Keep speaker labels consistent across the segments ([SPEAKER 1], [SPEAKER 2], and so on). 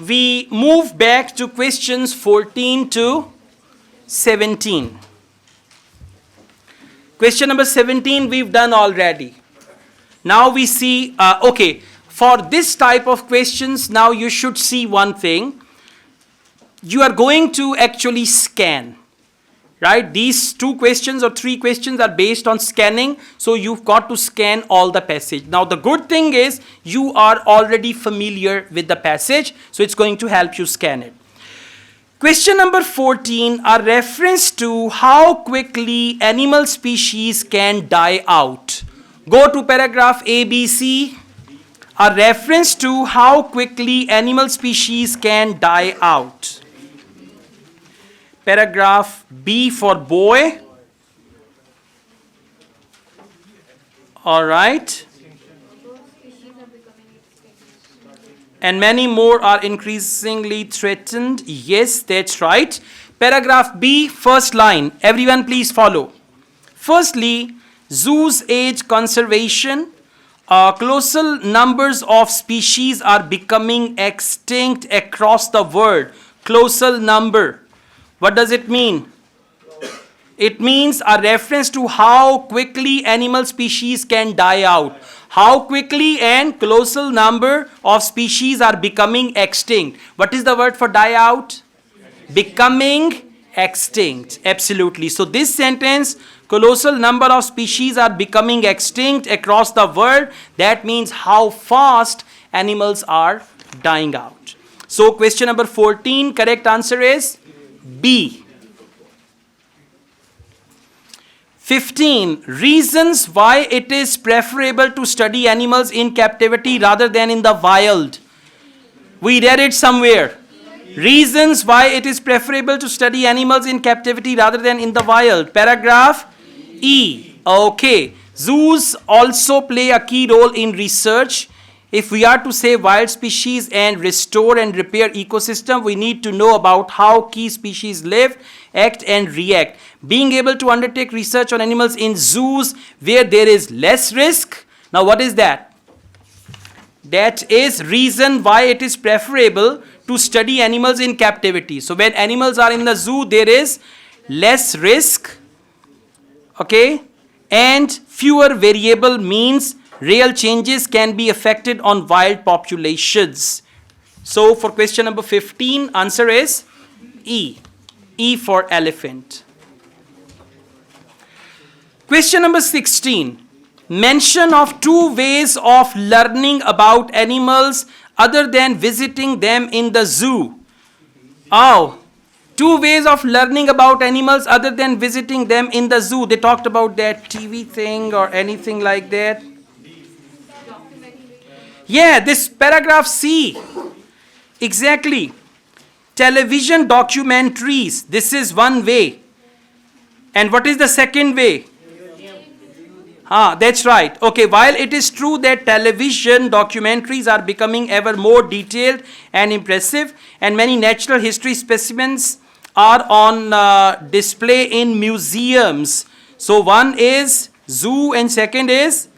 [SPEAKER 1] we move back to questions 14 to 17. Question number 17 we've done already. Now we see, okay, for this type of questions, now you should see one thing. You are going to actually scan, right? These 2 questions or 3 questions are based on scanning, so you've got to scan all the passage. Now the good thing is you are already familiar with the passage, so it's going to help you scan it. Question number 14, a reference to how quickly animal species can die out. Go to paragraph A, B, C. A reference to how quickly animal species can die out. Paragraph B for boy. All right. And many more are increasingly threatened. Yes, that's right. Paragraph B, first line. Everyone please follow. Firstly, zoos aid conservation. Colossal numbers of species are becoming extinct across the world. Colossal number. What does it mean? It means a reference to how quickly animal species can die out. How quickly and colossal number of species are becoming extinct. What is the word for die out? Becoming extinct. Absolutely. So this sentence, colossal number of species are becoming extinct across the world. That means how fast animals are dying out. So question number 14, correct answer is B. 15. Reasons why it is preferable to study animals in captivity rather than in the wild. We read it somewhere. Reasons why it is preferable to study animals in captivity rather than in the wild. Paragraph E. Okay. Zoos also play a key role in research. If we are to save wild species and restore and repair ecosystem, we need to know about how key species live, act and react. Being able to undertake research on animals in zoos where there is less risk. Now what is that? That is reason why it is preferable to study animals in captivity. So when animals are in the zoo, there is less risk, okay, and fewer variable means real changes can be affected on wild populations. So for question number 15, answer is E. E for elephant. Question number 16. Mention of 2 ways of learning about animals other than visiting them in the zoo. Oh, 2 ways of learning about animals other than visiting them in the zoo. They talked about that TV thing or anything like that. Yeah, this paragraph C. Exactly. Television documentaries. This is one way. And what is the second way? That's right. Okay, while it is true that television documentaries are becoming ever more detailed and impressive, and many natural history specimens are on display in museums. So one is zoo and second is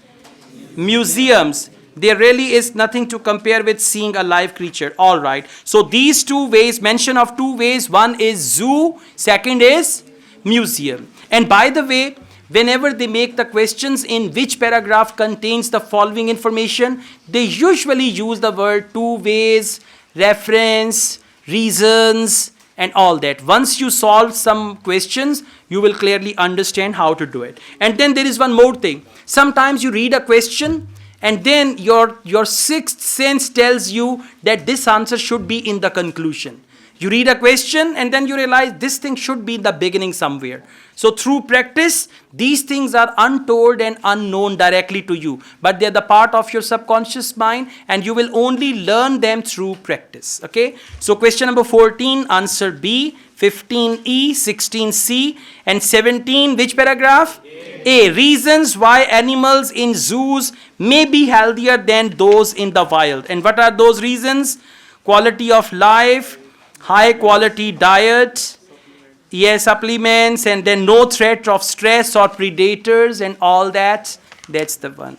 [SPEAKER 1] museums. There really is nothing to compare with seeing a live creature. All right. So these 2 ways, mention of 2 ways. One is zoo, second is museum. And by the way, whenever they make the questions in which paragraph contains the following information, they usually use the word 2 ways, reference, reasons, and all that. Once you solve some questions, you will clearly understand how to do it. And then there is one more thing. Sometimes you read a question and then your sixth sense tells you that this answer should be in the conclusion. You read a question and then you realize this thing should be in the beginning somewhere. So through practice, these things are untold and unknown directly to you. But they're the part of your subconscious mind and you will only learn them through practice. Okay? So question number 14, answer B. 15E, 16C, and 17, which paragraph? A. Reasons why animals in zoos may be healthier than those in the wild. And what are those reasons? Quality of life, high quality diet, yes, supplements, and then no threat of stress or predators and all that. That's the one.